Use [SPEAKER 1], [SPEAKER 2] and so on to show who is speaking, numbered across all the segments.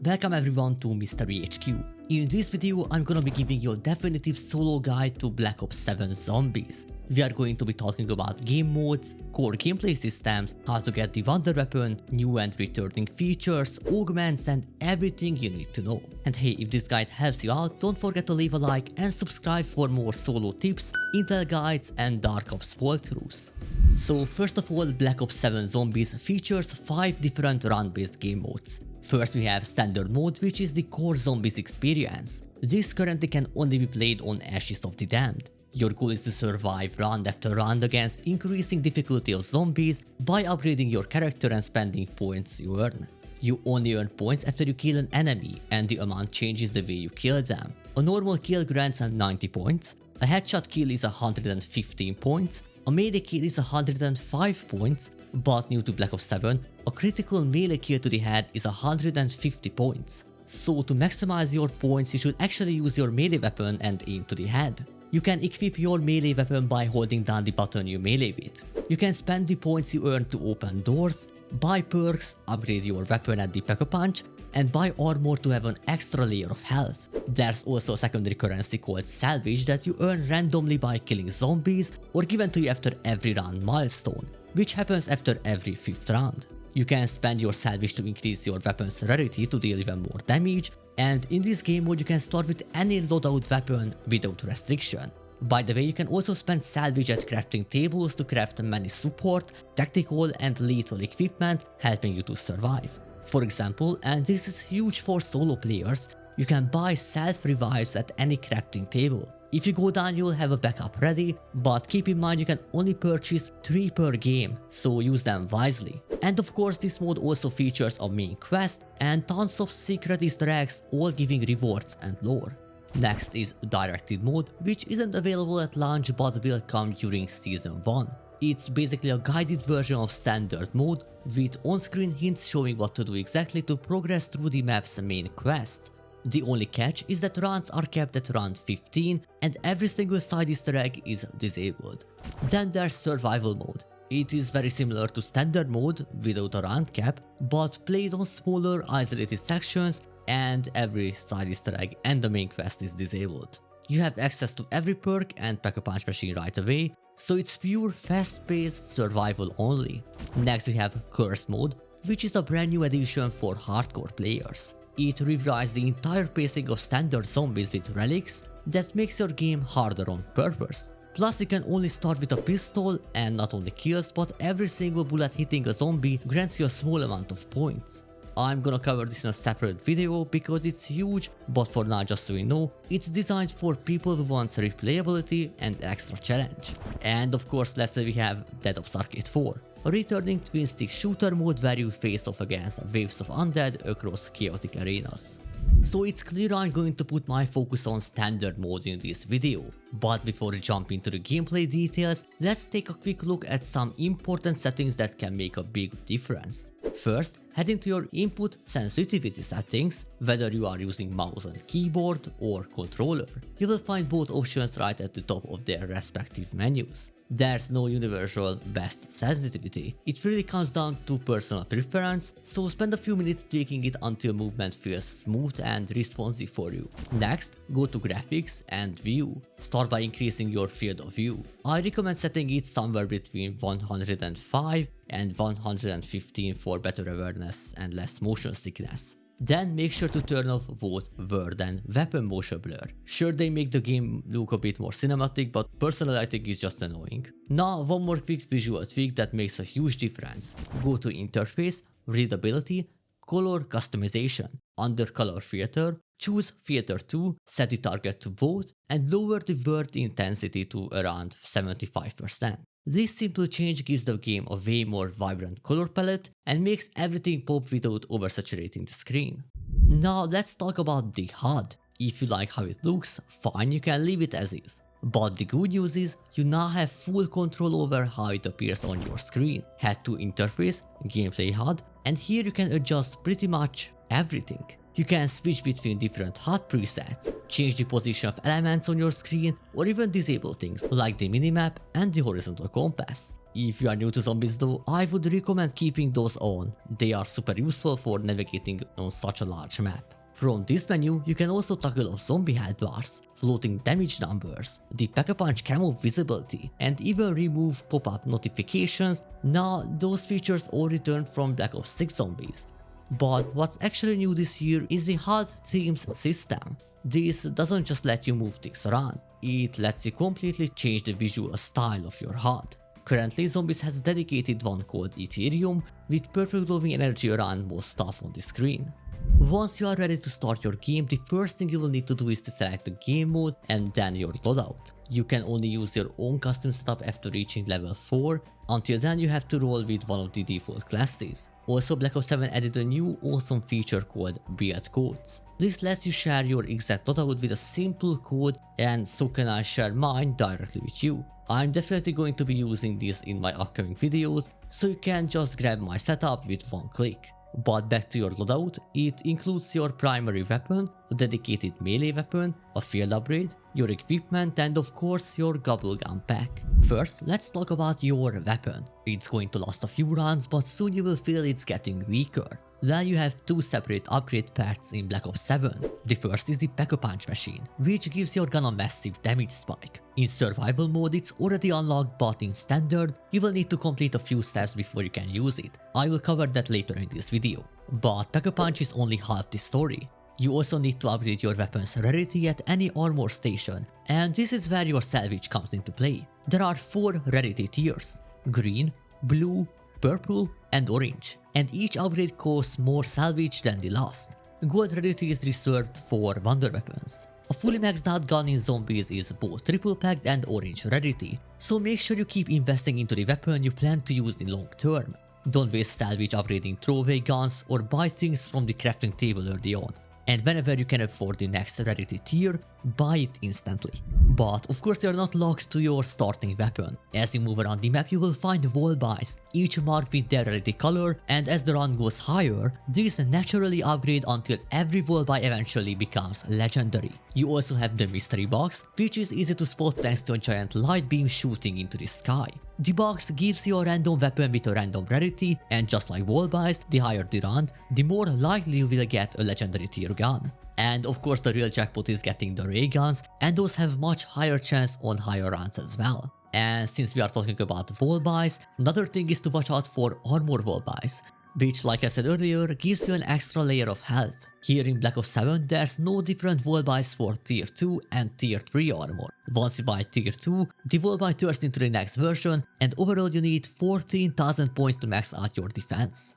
[SPEAKER 1] Welcome everyone to MysteryHQ. In this video, I'm gonna be giving you a definitive solo guide to Black Ops 7 Zombies. We are going to be talking about game modes, core gameplay systems, how to get the wonder weapon, new and returning features, augments, and everything you need to know. And hey, if this guide helps you out, don't forget to leave a like and subscribe for more solo tips, intel guides, and Dark Ops walkthroughs. So first of all, Black Ops 7 Zombies features 5 different run-based game modes. First we have Standard Mode, which is the core Zombies experience. This currently can only be played on Ashes of the Damned. Your goal is to survive round after round against increasing difficulty of zombies by upgrading your character and spending points you earn. You only earn points after you kill an enemy, and the amount changes the way you kill them. A normal kill grants 90 points, a headshot kill is 115 points, a melee kill is 105 points, but new to Black Ops 7, a critical melee kill to the head is 150 points. So to maximize your points, you should actually use your melee weapon and aim to the head. You can equip your melee weapon by holding down the button you melee with. You can spend the points you earn to open doors, buy perks, upgrade your weapon at the Pack-a-Punch, and buy armor to have an extra layer of health. There's also a secondary currency called Salvage that you earn randomly by killing zombies or given to you after every round milestone, which happens after every 5th round. You can spend your Salvage to increase your weapon's rarity to deal even more damage, and in this game mode you can start with any loadout weapon without restriction. By the way, you can also spend Salvage at crafting tables to craft many support, tactical and lethal equipment, helping you to survive. For example, and this is huge for solo players, you can buy self-revives at any crafting table. If you go down, you'll have a backup ready, but keep in mind you can only purchase 3 per game, so use them wisely. And of course, this mode also features a main quest and tons of secret Easter eggs, all giving rewards and lore. Next is Directed Mode, which isn't available at launch but will come during Season 1. It's basically a guided version of Standard Mode, with on-screen hints showing what to do exactly to progress through the map's main quest. The only catch is that runs are kept at round 15 and every single side Easter egg is disabled. Then there's Survival Mode. It is very similar to Standard Mode without a round cap, but played on smaller isolated sections, and every side Easter egg and the main quest is disabled. You have access to every perk and Pack-a-Punch machine right away, so it's pure fast-paced survival only. Next we have Cursed Mode, which is a brand new addition for hardcore players. It rewrites the entire pacing of standard zombies with relics that makes your game harder on purpose. Plus you can only start with a pistol, and not only kills but every single bullet hitting a zombie grants you a small amount of points. I'm gonna cover this in a separate video because it's huge, but for now, just so you know, it's designed for people who want replayability and extra challenge. And of course, lastly we have Dead Ops Arcade 4, a returning twin-stick shooter mode where you face off against waves of undead across chaotic arenas. So it's clear I'm going to put my focus on Standard Mode in this video, but before we jump into the gameplay details, let's take a quick look at some important settings that can make a big difference. First, head into your input sensitivity settings, whether you are using mouse and keyboard or controller. You will find both options right at the top of their respective menus. There's no universal best sensitivity, it really comes down to personal preference, so spend a few minutes tweaking it until movement feels smooth and responsive for you. Next, go to Graphics and View. Start by increasing your field of view. I recommend setting it somewhere between 105 and 115 for better awareness and less motion sickness. Then make sure to turn off both word and weapon motion blur. Sure, they make the game look a bit more cinematic, but personally I think it's just annoying. Now one more quick visual tweak that makes a huge difference. Go to Interface, Readability, Color Customization. Under Color Filter, choose Filter 2, set the target to both, and lower the word intensity to around 75%. This simple change gives the game a way more vibrant color palette and makes everything pop without oversaturating the screen. Now let's talk about the HUD. If you like how it looks, fine, you can leave it as is. But the good news is, you now have full control over how it appears on your screen. Head to Interface, Gameplay HUD, and here you can adjust pretty much everything. You can switch between different HUD presets, change the position of elements on your screen, or even disable things like the minimap and the horizontal compass. If you are new to zombies though, I would recommend keeping those on. They are super useful for navigating on such a large map. From this menu, you can also toggle off zombie health bars, floating damage numbers, the Pack-a-Punch camo visibility, and even remove pop-up notifications. Now, those features all returned from Black Ops 6 Zombies. But what's actually new this year is the HUD Themes system. This doesn't just let you move things around, it lets you completely change the visual style of your HUD. Currently, Zombies has a dedicated one called Ethereum, with purple glowing energy around most stuff on the screen. Once you are ready to start your game, the first thing you will need to do is to select the game mode and then your loadout. You can only use your own custom setup after reaching level 4, until then you have to roll with one of the default classes. Also, Black Ops 7 added a new awesome feature called build codes. This lets you share your exact loadout with a simple code, and so can I share mine directly with you. I'm definitely going to be using this in my upcoming videos, so you can just grab my setup with one click. But back to your loadout, it includes your primary weapon, a dedicated melee weapon, a field upgrade, your equipment, and of course your GobbleGum pack. First, let's talk about your weapon. It's going to last a few rounds, but soon you will feel it's getting weaker. Then you have two separate upgrade paths in Black Ops 7. The first is the Pack-a-Punch machine, which gives your gun a massive damage spike. In survival mode it's already unlocked, but in standard you will need to complete a few steps before you can use it. I will cover that later in this video. But Pack-a-Punch is only half the story. You also need to upgrade your weapon's rarity at any armor station, and this is where your Salvage comes into play. There are 4 rarity tiers: green, blue, purple, and orange, and each upgrade costs more Salvage than the last. Gold rarity is reserved for wonder weapons. A fully maxed out gun in Zombies is both triple packed and orange rarity, so make sure you keep investing into the weapon you plan to use in long term. Don't waste Salvage upgrading throwaway guns or buy things from the crafting table early on. And whenever you can afford the next rarity tier, buy it instantly. But of course you are not locked to your starting weapon. As you move around the map you will find Wallbuys, each marked with their rarity color, and as the run goes higher, these naturally upgrade until every Wallbuy eventually becomes legendary. You also have the Mystery Box, which is easy to spot thanks to a giant light beam shooting into the sky. The box gives you a random weapon with a random rarity, and just like Wallbuys, the higher the run, the more likely you will get a legendary tier gun. And of course the real jackpot is getting the ray guns, and those have much higher chance on higher runs as well. And since we are talking about Wallbuys, another thing is to watch out for armor Wallbuys, which, like I said earlier, gives you an extra layer of health. Here in Black Ops 7 there's no different Wallbuys for tier 2 and tier 3 armor. Once you buy tier 2, the Wallbuy turns into the next version, and overall you need 14,000 points to max out your defense.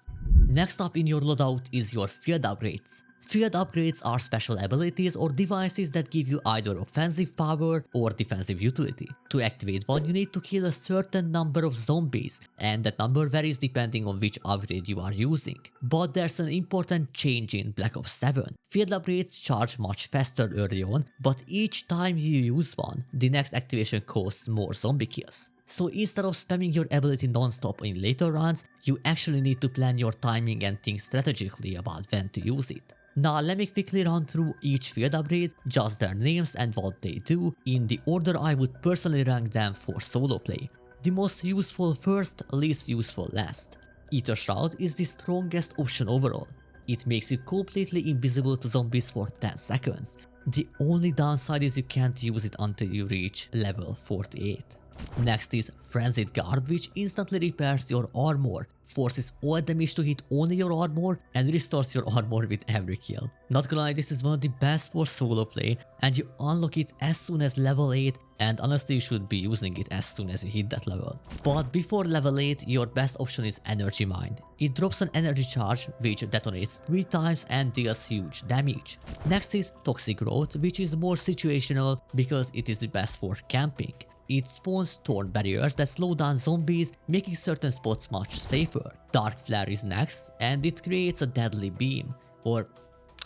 [SPEAKER 1] Next up in your loadout is your field upgrades. Field upgrades are special abilities or devices that give you either offensive power or defensive utility. To activate one you need to kill a certain number of zombies, and that number varies depending on which upgrade you are using. But there's an important change in Black Ops 7. Field upgrades charge much faster early on, but each time you use one, the next activation costs more zombie kills. So instead of spamming your ability non-stop in later runs, you actually need to plan your timing and think strategically about when to use it. Now let me quickly run through each field upgrade, just their names and what they do, in the order I would personally rank them for solo play. The most useful first, least useful last. Ether Shroud is the strongest option overall. It makes you completely invisible to zombies for 10 seconds. The only downside is you can't use it until you reach level 48. Next is Frenzied Guard, which instantly repairs your armor, forces all damage to hit only your armor, and restores your armor with every kill. Not gonna lie, this is one of the best for solo play, and you unlock it as soon as level 8, and honestly you should be using it as soon as you hit that level. But before level 8, your best option is Energy Mine. It drops an energy charge which detonates 3 times and deals huge damage. Next is Toxic Growth, which is more situational because it is the best for camping. It spawns thorn barriers that slow down zombies, making certain spots much safer. Dark Flare is next, and it creates a deadly beam.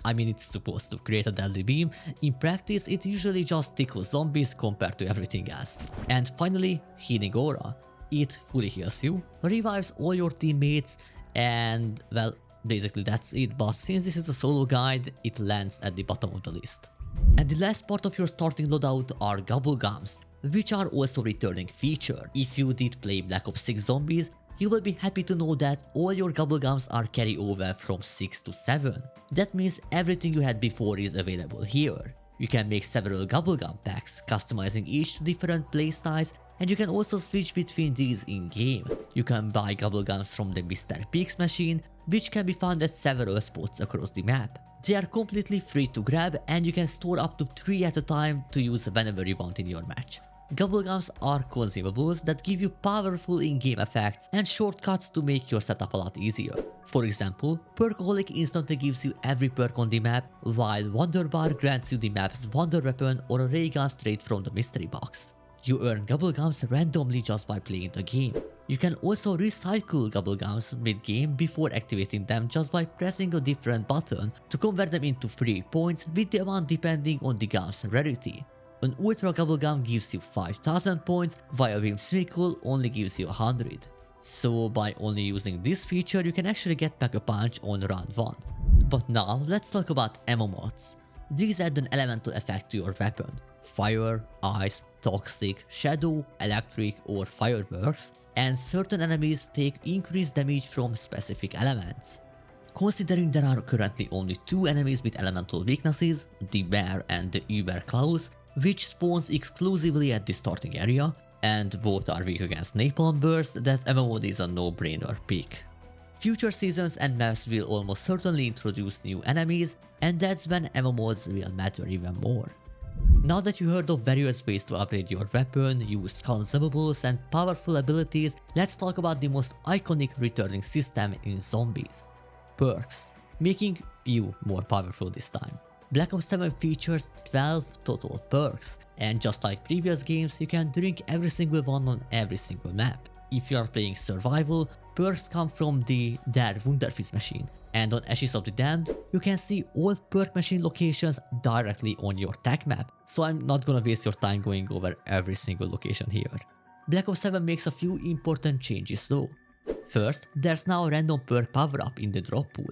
[SPEAKER 1] It's supposed to create a deadly beam. In practice, it usually just tickles zombies compared to everything else. And finally, Healing Aura. It fully heals you, revives all your teammates, and well, basically that's it. But since this is a solo guide, it lands at the bottom of the list. And the last part of your starting loadout are GobbleGums. which are also returning feature. If you did play Black Ops 6 Zombies, you will be happy to know that all your GobbleGums are carry over from 6 to 7. That means everything you had before is available here. You can make several GobbleGum packs, customizing each to different playstyles, and you can also switch between these in-game. You can buy GobbleGums from the Mr. Peaks machine, which can be found at several spots across the map. They are completely free to grab and you can store up to 3 at a time to use whenever you want in your match. GobbleGums are consumables that give you powerful in-game effects and shortcuts to make your setup a lot easier. For example, Perkaholic instantly gives you every perk on the map, while Wonder Bar grants you the map's Wonder Weapon or a ray gun straight from the mystery box. You earn GobbleGums randomly just by playing the game. You can also recycle GobbleGums mid-game before activating them just by pressing a different button to convert them into free points, with the amount depending on the gum's rarity. An Ultra GobbleGum gives you 5000 points, while Whimsical only gives you 100. So by only using this feature you can actually get back a punch on round 1. But now let's talk about ammo mods. These add an elemental effect to your weapon. Fire, ice, toxic, shadow, electric or fireworks, and certain enemies take increased damage from specific elements. Considering there are currently only 2 enemies with elemental weaknesses, the Bear and the Uber Klaus, which spawns exclusively at the starting area, and both are weak against Napalm Burst, that ammo mod is a no-brainer pick. Future seasons and maps will almost certainly introduce new enemies, and that's when ammo mods will matter even more. Now that you heard of various ways to upgrade your weapon, use consumables and powerful abilities, let's talk about the most iconic returning system in Zombies. Perks, making you more powerful this time. Black Ops 7 features 12 total perks, and just like previous games, you can drink every single one on every single map. If you are playing survival, perks come from the Der Wunderfizz machine, and on Ashes of the Damned, you can see all perk machine locations directly on your tag map, so I'm not gonna waste your time going over every single location here. Black Ops 7 makes a few important changes though. First, there's now a random perk power up in the drop pool.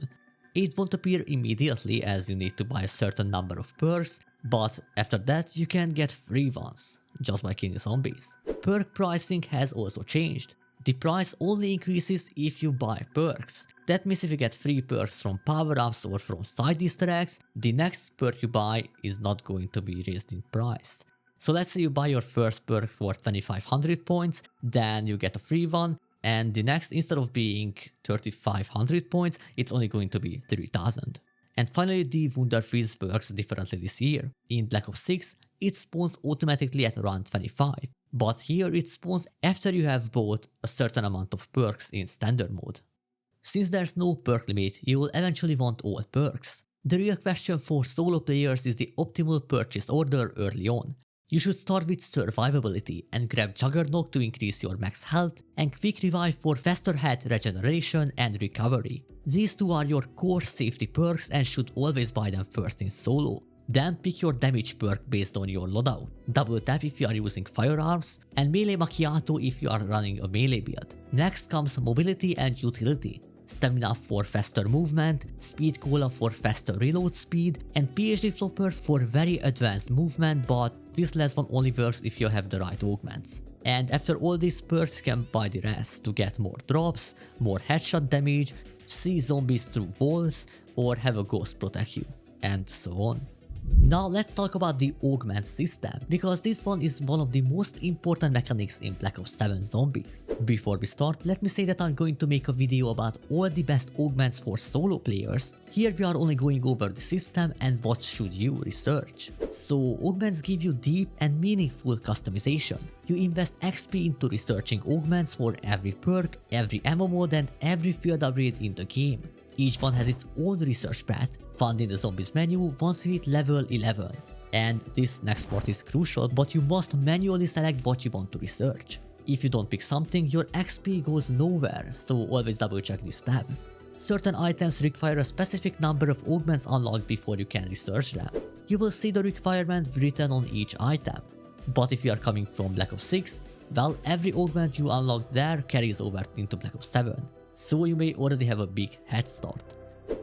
[SPEAKER 1] It won't appear immediately as you need to buy a certain number of perks, but after that you can get free ones, just by killing zombies. Perk pricing has also changed. The price only increases if you buy perks. That means if you get free perks from power-ups or from side easter eggs, the next perk you buy is not going to be raised in price. So let's say you buy your first perk for 2500 points, then you get a free one, and the next, instead of being 3500 points, it's only going to be 3000. And finally, the Wunderfizz works differently this year. In Black Ops 6, it spawns automatically at around 25, but here it spawns after you have bought a certain amount of perks in standard mode. Since there's no perk limit, you will eventually want all perks. The real question for solo players is the optimal purchase order early on. You should start with survivability and grab Juggernaut to increase your max health and Quick Revive for faster health regeneration and recovery. These two are your core safety perks and should always buy them first in solo. Then pick your damage perk based on your loadout. Double tap if you are using firearms, and melee macchiato if you are running a melee build. Next comes mobility and utility. Stamina for faster movement, Speed Cola for faster reload speed, and PhD Flopper for very advanced movement, but this last one only works if you have the right augments. And after all these perks, you can buy the rest to get more drops, more headshot damage, see zombies through walls, or have a ghost protect you, and so on. Now let's talk about the Augment System, because this one is one of the most important mechanics in Black Ops 7 Zombies. Before we start, let me say that I'm going to make a video about all the best augments for solo players. Here we are only going over the system and what should you research. So augments give you deep and meaningful customization. You invest XP into researching augments for every perk, every ammo mod and every field upgrade in the game. Each one has its own research path, found in the Zombies menu once you hit level 11. And this next part is crucial, but you must manually select what you want to research. If you don't pick something, your XP goes nowhere, so always double check this tab. Certain items require a specific number of augments unlocked before you can research them. You will see the requirement written on each item. But if you are coming from Black Ops 6, well, every augment you unlock there carries over into Black Ops 7. So you may already have a big head start.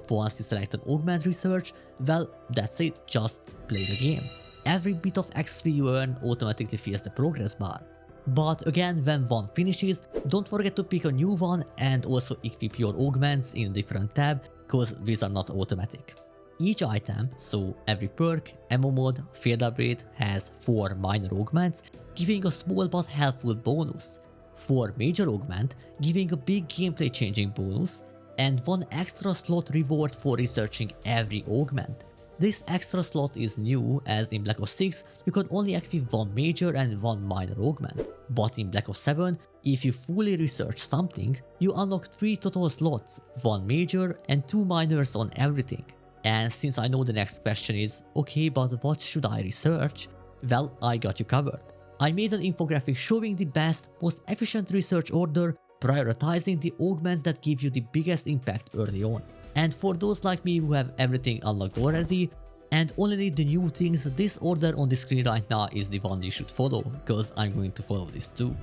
[SPEAKER 1] Once you select an augment research, well, that's it, just play the game. every bit of XP you earn automatically fills the progress bar. But again, when one finishes, don't forget to pick a new one and also equip your augments in a different tab, cause these are not automatic. Each item, so every perk, ammo mod, field upgrade, has 4 minor augments, giving a small but helpful bonus, 4 major augment, giving a big gameplay changing bonus, and 1 extra slot reward for researching every augment. This extra slot is new, as in Black Ops 6 you can only equip 1 major and 1 minor augment, but in Black Ops 7, if you fully research something, you unlock 3 total slots, 1 major and 2 minors on everything. And since I know the next question is, okay, but what should I research? Well, I got you covered. I made an infographic showing the best, most efficient research order, prioritizing the augments that give you the biggest impact early on. And for those like me who have everything unlocked already and only need the new things, this order on the screen right now is the one you should follow, because I'm going to follow this too.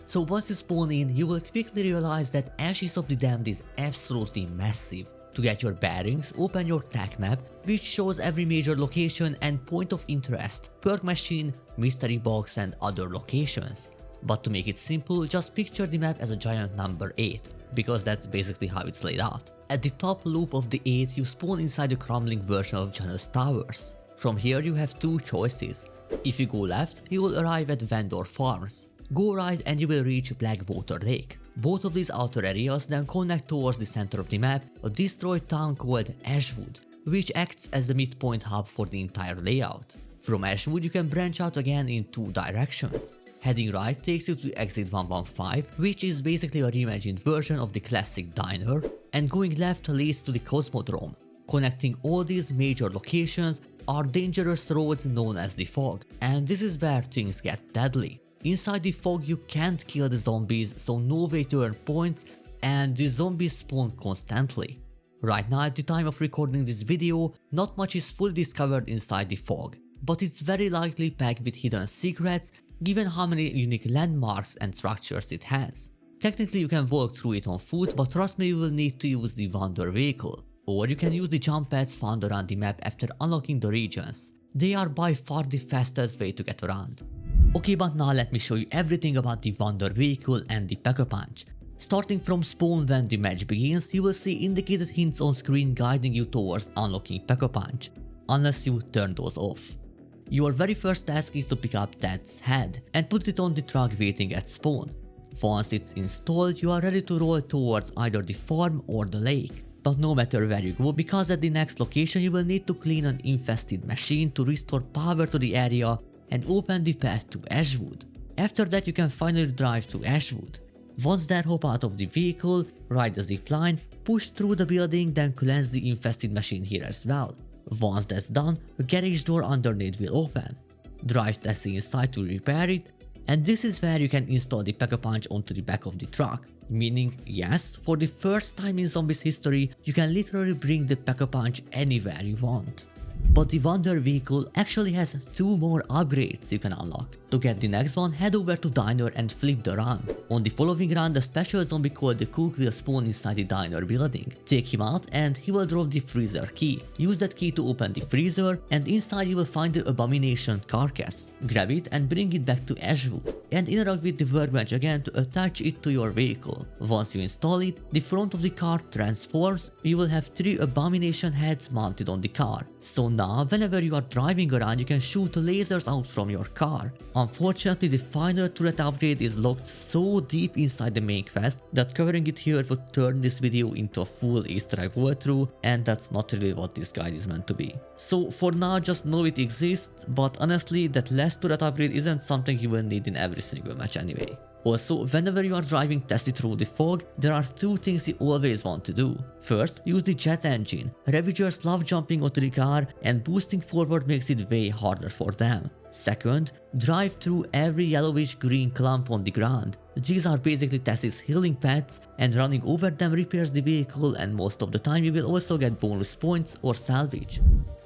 [SPEAKER 1] So once you spawn in, you will quickly realize that Ashes of the Damned is absolutely massive. To get your bearings, open your tech map, which shows every major location and point of interest, perk machine, mystery box and other locations. But to make it simple, just picture the map as a giant number 8, because that's basically how it's laid out. At the top loop of the 8, you spawn inside a crumbling version of Janus Towers. From here you have 2 choices. If you go left, you will arrive at Vendor Farms. Go right and you will reach Blackwater Lake. Both of these outer areas then connect towards the center of the map, a destroyed town called Ashwood, which acts as the midpoint hub for the entire layout. From Ashwood you can branch out again in 2 directions. Heading right takes you to exit 115, which is basically a reimagined version of the classic diner, and going left leads to the Cosmodrome. Connecting all these major locations are dangerous roads known as the Fog, and this is where things get deadly. Inside the Fog you can't kill the zombies, so no way to earn points, and the zombies spawn constantly. Right now at the time of recording this video, not much is fully discovered inside the Fog, but it's very likely packed with hidden secrets given how many unique landmarks and structures it has. Technically you can walk through it on foot, but trust me, you will need to use the Wander vehicle. Or you can use the jump pads found around the map after unlocking the regions. They are by far the fastest way to get around. Okay, but now let me show you everything about the Wander vehicle and the Pack-a-Punch. Starting from spawn when the match begins, you will see indicated hints on screen guiding you towards unlocking Pack-a-Punch, unless you turn those off. Your very first task is to pick up Ted's head and put it on the truck waiting at spawn. Once it's installed, you are ready to roll towards either the farm or the lake. But no matter where you go, because at the next location you will need to clean an infested machine to restore power to the area and open the path to Ashwood. After that you can finally drive to Ashwood. Once there, hop out of the vehicle, ride the zipline, push through the building, then cleanse the infested machine here as well. Once that's done, a garage door underneath will open. Drive Tessie inside to repair it, and this is where you can install the Pack-a-Punch onto the back of the truck. Meaning, yes, for the first time in Zombies history, you can literally bring the Pack-a-Punch anywhere you want. But the Wander vehicle actually has 2 more upgrades you can unlock. To get the next one, head over to Diner and flip the round. On the following round, a special zombie called the Cook will spawn inside the Diner building. Take him out and he will drop the freezer key. Use that key to open the freezer, and inside you will find the Abomination carcass. Grab it and bring it back to Ashwood, and interact with the workbench again to attach it to your vehicle. Once you install it, the front of the car transforms. You will have 3 Abomination heads mounted on the car. So now, whenever you are driving around, you can shoot lasers out from your car. Unfortunately, the final turret upgrade is locked so deep inside the main quest that covering it here would turn this video into a full Easter egg walkthrough, and that's not really what this guide is meant to be. So for now, just know it exists, but honestly, that last turret upgrade isn't something you will need in every single match anyway. Also, whenever you are driving Tessie through the fog, there are 2 things you always want to do. First, use the jet engine. Ravagers love jumping onto the car, and boosting forward makes it way harder for them. Second, drive through every yellowish green clump on the ground. These are basically Tessie's healing pads, and running over them repairs the vehicle, and most of the time you will also get bonus points or salvage.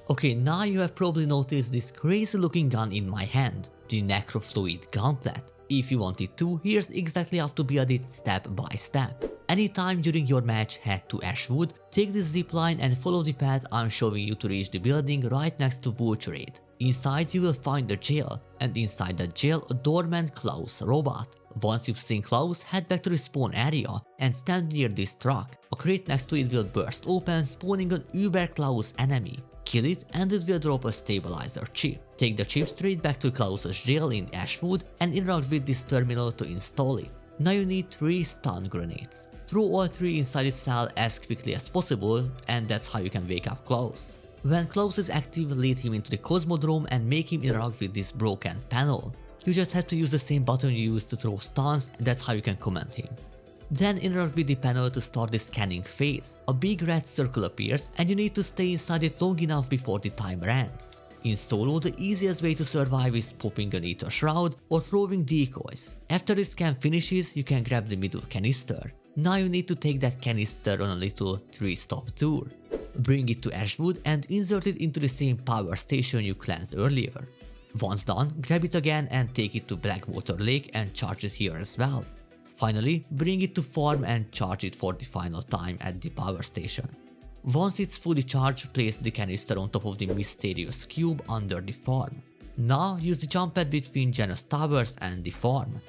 [SPEAKER 1] Okay, now you have probably noticed this crazy looking gun in my hand, the Necrofluid Gauntlet. If you want it to, here's exactly how to build it step by step. Anytime during your match, head to Ashwood, take this zipline and follow the path I'm showing you to reach the building right next to Vulturate. Inside you will find the jail, and inside the jail a doorman Klaus robot. Once you've seen Klaus, head back to the spawn area and stand near this truck. A crate next to it will burst open, spawning an Uber Klaus enemy. Kill it and it will drop a stabilizer chip. Take the chip straight back to Klaus's jail in Ashwood and interact with this terminal to install it. Now you need 3 stun grenades. Throw all 3 inside the cell as quickly as possible, and that's how you can wake up Klaus. When Klaus is active, lead him into the Cosmodrome and make him interact with this broken panel. You just have to use the same button you used to throw stuns, and that's how you can command him. Then interact with the panel to start the scanning phase. A big red circle appears and you need to stay inside it long enough before the timer ends. In solo, the easiest way to survive is popping an ether shroud or throwing decoys. After the scan finishes, you can grab the middle canister. Now you need to take that canister on a little 3-stop tour. Bring it to Ashwood and insert it into the same power station you cleansed earlier. Once done, grab it again and take it to Blackwater Lake and charge it here as well. Finally, bring it to farm and charge it for the final time at the power station. Once it's fully charged, place the canister on top of the mysterious cube under the farm. Now use the jump pad between Janus Towers and the farm.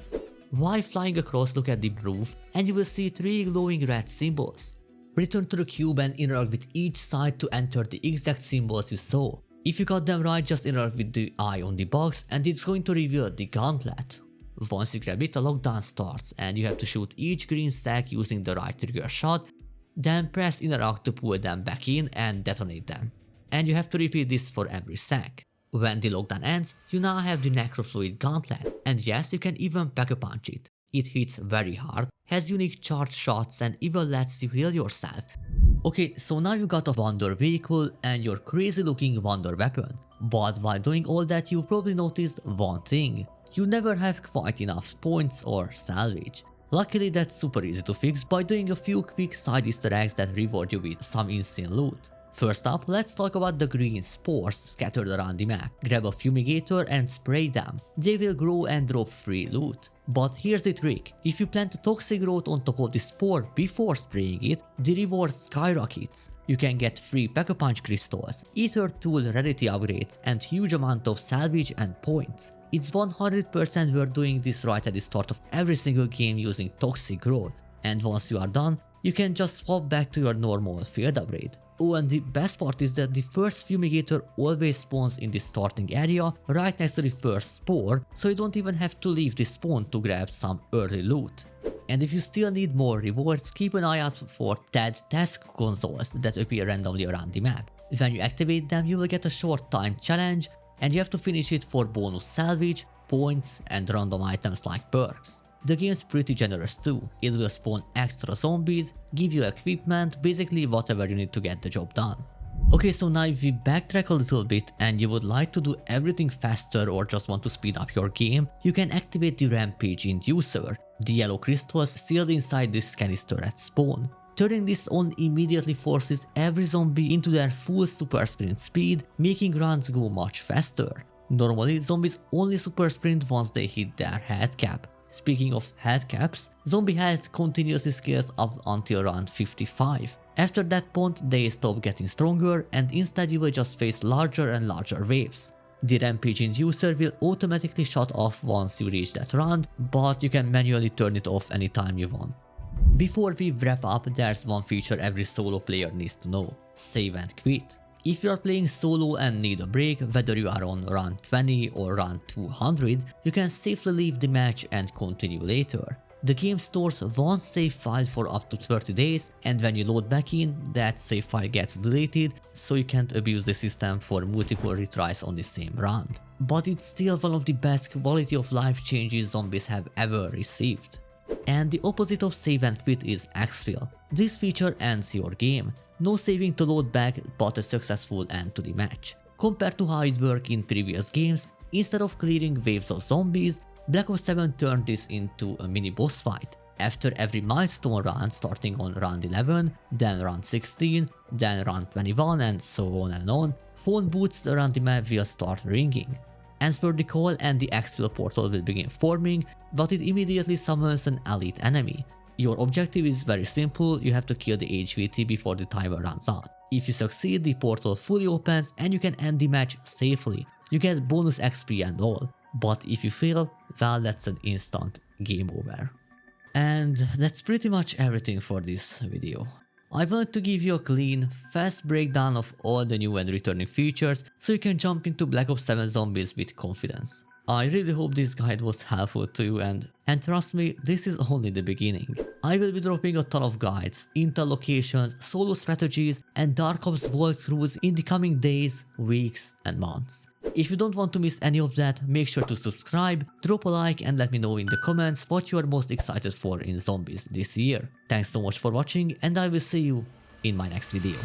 [SPEAKER 1] While flying across, look at the roof and you will see 3 glowing red symbols. Return to the cube and interact with each side to enter the exact symbols you saw. If you got them right, just interact with the eye on the box and it's going to reveal the gauntlet. Once you grab it, a lockdown starts and you have to shoot each green stack using the right trigger shot, then press interact to pull them back in and detonate them. And you have to repeat this for every stack. When the lockdown ends, you now have the Necrofluid Gauntlet, and yes, you can even pack-a-punch it. It hits very hard, has unique charged shots and even lets you heal yourself. Okay, so now you got a Wonder Vehicle and your crazy looking Wonder Weapon. But while doing all that, you probably noticed one thing. You never have quite enough points or salvage. Luckily, that's super easy to fix by doing a few quick side easter eggs that reward you with some insane loot. First up, let's talk about the green spores scattered around the map. Grab a fumigator and spray them. They will grow and drop free loot. But here's the trick, if you plant a toxic growth on top of the spore before spraying it, the reward skyrockets. You can get free pack-a-punch crystals, ether tool rarity upgrades and huge amount of salvage and points. It's 100% worth doing this right at the start of every single game using toxic growth. And once you are done, you can just swap back to your normal field upgrade. Oh, and the best part is that the first fumigator always spawns in the starting area right next to the first spore, so you don't even have to leave the spawn to grab some early loot. And if you still need more rewards, keep an eye out for TED task consoles that appear randomly around the map. When you activate them, you will get a short time challenge and you have to finish it for bonus salvage, points and random items like perks. The game's pretty generous too. It will spawn extra zombies, give you equipment, basically whatever you need to get the job done. Okay, so now if we backtrack a little bit and you would like to do everything faster or just want to speed up your game, you can activate the Rampage Inducer, the yellow crystals sealed inside this canister at spawn. Turning this on immediately forces every zombie into their full super sprint speed, making runs go much faster. Normally, zombies only super sprint once they hit their health cap. Speaking of health caps, zombie health continuously scales up until round 55. After that point, they stop getting stronger and instead you will just face larger and larger waves. The Rampage Inducer will automatically shut off once you reach that round, but you can manually turn it off anytime you want. Before we wrap up, there's one feature every solo player needs to know: save and quit. If you are playing solo and need a break, whether you are on round 20 or round 200, you can safely leave the match and continue later. The game stores one save file for up to 30 days, and when you load back in, that save file gets deleted, so you can't abuse the system for multiple retries on the same round. But it's still one of the best quality of life changes zombies have ever received. And the opposite of save and quit is Exfil. This feature ends your game. No saving to load back, but a successful end to the match. Compared to how it worked in previous games, instead of clearing waves of zombies, Black Ops 7 turned this into a mini boss fight. After every milestone run starting on round 11, then round 16, then round 21 and so on and on, phone booths around the map will start ringing. Answer the call and the Exfil portal will begin forming, but it immediately summons an elite enemy. Your objective is very simple, you have to kill the HVT before the timer runs out. If you succeed, the portal fully opens and you can end the match safely. You get bonus XP and all. But if you fail, well, that's an instant game over. And that's pretty much everything for this video. I wanted to give you a clean, fast breakdown of all the new and returning features so you can jump into Black Ops 7 Zombies with confidence. I really hope this guide was helpful to you and trust me, this is only the beginning. I will be dropping a ton of guides, intel locations, solo strategies and Dark Ops walkthroughs in the coming days, weeks and months. If you don't want to miss any of that, make sure to subscribe, drop a like and let me know in the comments what you are most excited for in Zombies this year. Thanks so much for watching and I will see you in my next video.